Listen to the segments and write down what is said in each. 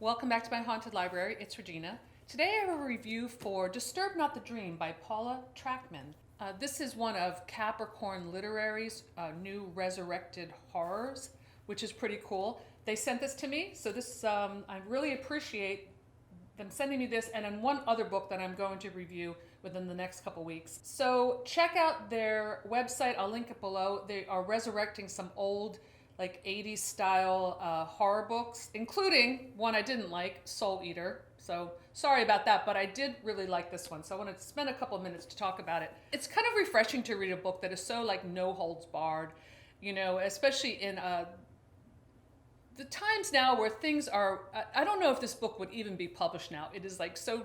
Welcome back to my haunted library. It's Regina. Today I have a review for Disturb Not the Dream by Paula Trackman. This is one of Capricorn Literary's new resurrected horrors, which is pretty cool. They sent this to me, so I really appreciate them sending me this, and then one other book that I'm going to review within the next couple weeks. So check out their website. I'll link it below. They are resurrecting some old like 80s style horror books, including one I didn't like, Soul Eater. So sorry about that, but I did really like this one. So I wanted to spend a couple of minutes to talk about it. It's kind of refreshing to read a book that is so like no holds barred, especially in the times now where things are, I don't know if this book would even be published now. It is like so,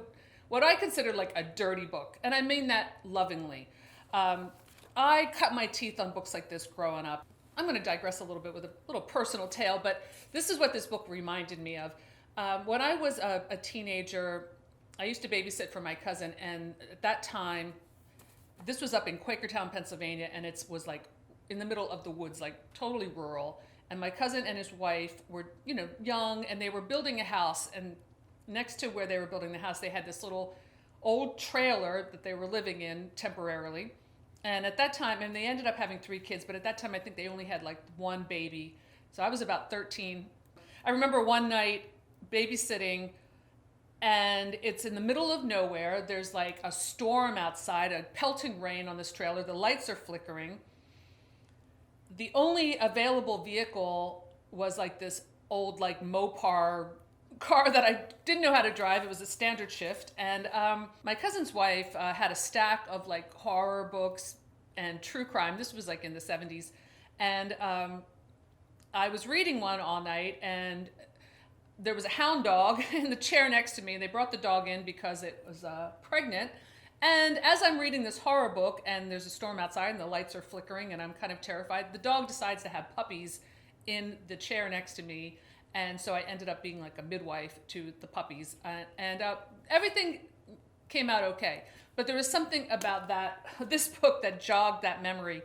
what I consider like a dirty book. And I mean that lovingly. I cut my teeth on books like this growing up. I'm going to digress a little bit with a little personal tale, but this is what this book reminded me of. When I was a teenager, I used to babysit for my cousin, and at that time, this was up in Quakertown, Pennsylvania, and it was like in the middle of the woods, like totally rural. And my cousin and his wife were, young, and they were building a house. And next to where they were building the house, they had this little old trailer that they were living in temporarily. And at that time, and they ended up having 3 kids, but at that time I think they only had like 1 baby. So I was about 13. I remember one night babysitting, and it's in the middle of nowhere. There's like a storm outside, a pelting rain on this trailer. The lights are flickering. The only available vehicle was like this old like Mopar car that I didn't know how to drive. It was a standard shift. And my cousin's wife had a stack of like horror books and true crime. This was like in the 70s. And I was reading one all night, and there was a hound dog in the chair next to me. And they brought the dog in because it was pregnant. And as I'm reading this horror book, and there's a storm outside and the lights are flickering and I'm kind of terrified, the dog decides to have puppies in the chair next to me. And so I ended up being like a midwife to the puppies. And everything came out okay. But there was something about this book that jogged that memory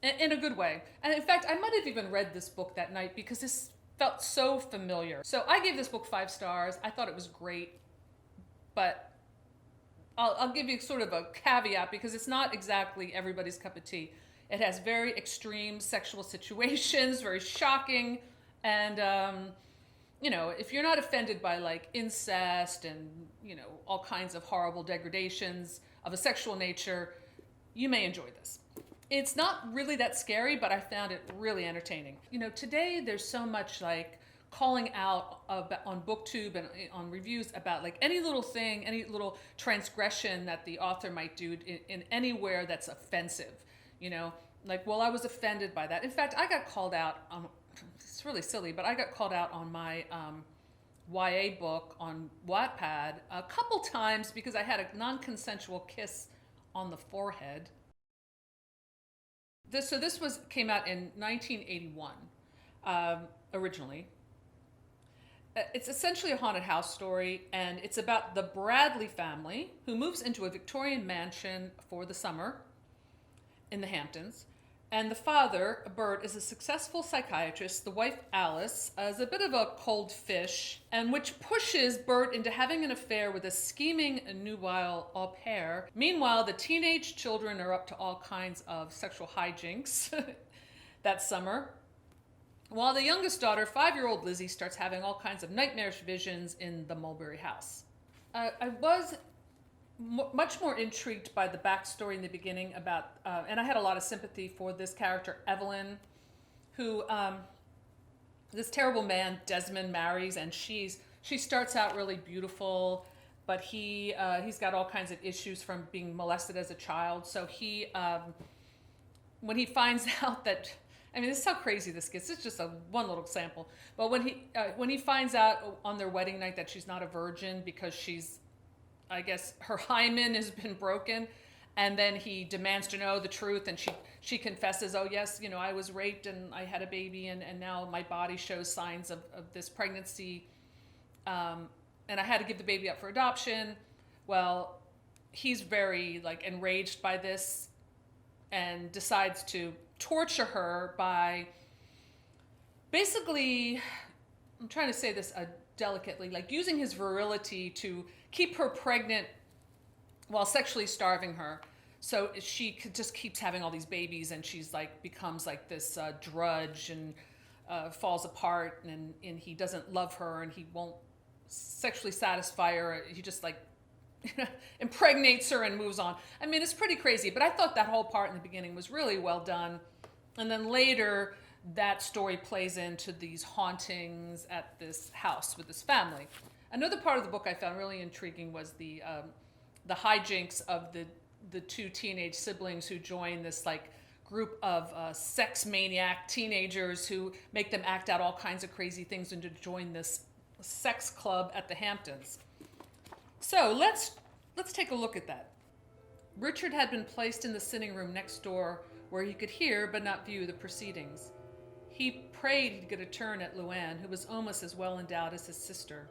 in a good way. And in fact, I might have even read this book that night because this felt so familiar. So I gave this book 5 stars. I thought it was great. But I'll give you sort of a caveat because it's not exactly everybody's cup of tea. It has very extreme sexual situations, very shocking, and if you're not offended by like incest and all kinds of horrible degradations of a sexual nature, you may enjoy this. It's not really that scary, but I found it really entertaining. Today there's so much like calling out on BookTube and on reviews about like any little thing, any little transgression that the author might do in anywhere that's offensive, like, well, I was offended by that. In fact, I got called out on, it's really silly, but I got called out on my YA book on Wattpad a couple times because I had a non-consensual kiss on the forehead. This came out in 1981 originally. It's essentially a haunted house story, and it's about the Bradley family who moves into a Victorian mansion for the summer in the Hamptons. And the father, Bert, is a successful psychiatrist. The wife, Alice, is a bit of a cold fish, and which pushes Bert into having an affair with a scheming nubile au pair. Meanwhile, the teenage children are up to all kinds of sexual hijinks that summer, while the youngest daughter, 5-year-old Lizzie, starts having all kinds of nightmarish visions in the Mulberry house. I was much more intrigued by the backstory in the beginning about, and I had a lot of sympathy for this character, Evelyn, who this terrible man, Desmond, marries, and she starts out really beautiful, but he's got all kinds of issues from being molested as a child. So when he finds out that, this is how crazy this gets. It's just one little example. But when he finds out on their wedding night that she's not a virgin because I guess her hymen has been broken, and then he demands to know the truth, and she confesses, oh yes, I was raped and I had a baby, and now my body shows signs of this pregnancy, and I had to give the baby up for adoption. Well, he's very like enraged by this and decides to torture her by basically I'm trying to say this delicately, like using his virility to keep her pregnant while sexually starving her. So she just keeps having all these babies, and she's like becomes like this drudge, and falls apart, and he doesn't love her, and he won't sexually satisfy her. He just like impregnates her and moves on. I mean, it's pretty crazy, but I thought that whole part in the beginning was really well done. And then later, that story plays into these hauntings at this house with this family. Another part of the book I found really intriguing was the hijinks of the two teenage siblings who join this like group of sex maniac teenagers who make them act out all kinds of crazy things and to join this sex club at the Hamptons. So let's take a look at that. Richard had been placed in the sitting room next door where he could hear but not view the proceedings. He prayed he'd get a turn at Luann, who was almost as well endowed as his sister.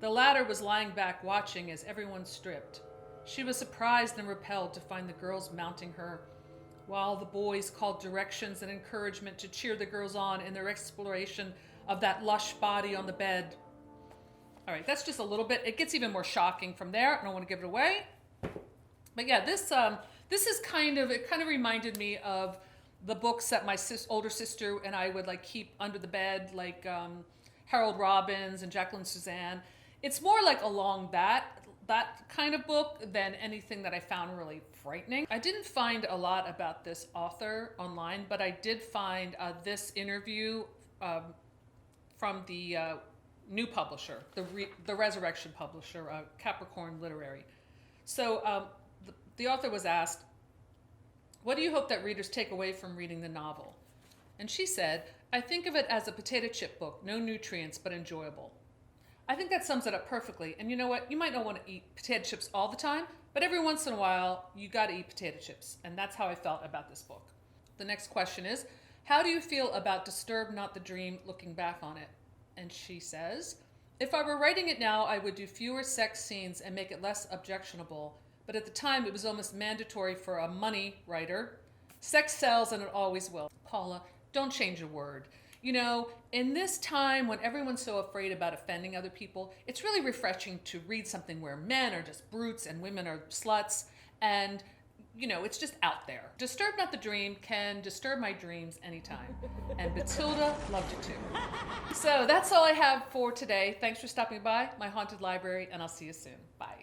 The latter was lying back watching as everyone stripped. She was surprised and repelled to find the girls mounting her, while the boys called directions and encouragement to cheer the girls on in their exploration of that lush body on the bed. All right, that's just a little bit. It gets even more shocking from there. I don't want to give it away. But yeah, this is kind of reminded me of the books that my older sister and I would like keep under the bed, like Harold Robbins and Jacqueline Suzanne. It's more like along that kind of book than anything that I found really frightening. I didn't find a lot about this author online, but I did find this interview from the new publisher, the Resurrection publisher, Capricorn Literary. So the author was asked, "What do you hope that readers take away from reading the novel?" And she said, "I think of it as a potato chip book, no nutrients, but enjoyable." I think that sums it up perfectly. And you know what? You might not want to eat potato chips all the time, but every once in a while, you got to eat potato chips. And that's how I felt about this book. The next question is, how do you feel about Disturb Not the Dream looking back on it? And she says, "If I were writing it now, I would do fewer sex scenes and make it less objectionable. But at the time, it was almost mandatory for a money writer. Sex sells and it always will." Paula, don't change a word. You know, in this time when everyone's so afraid about offending other people, it's really refreshing to read something where men are just brutes and women are sluts, and, you know, it's just out there. Disturb Not the Dream can disturb my dreams anytime. And Batilda loved it too. So that's all I have for today. Thanks for stopping by my haunted library, and I'll see you soon. Bye.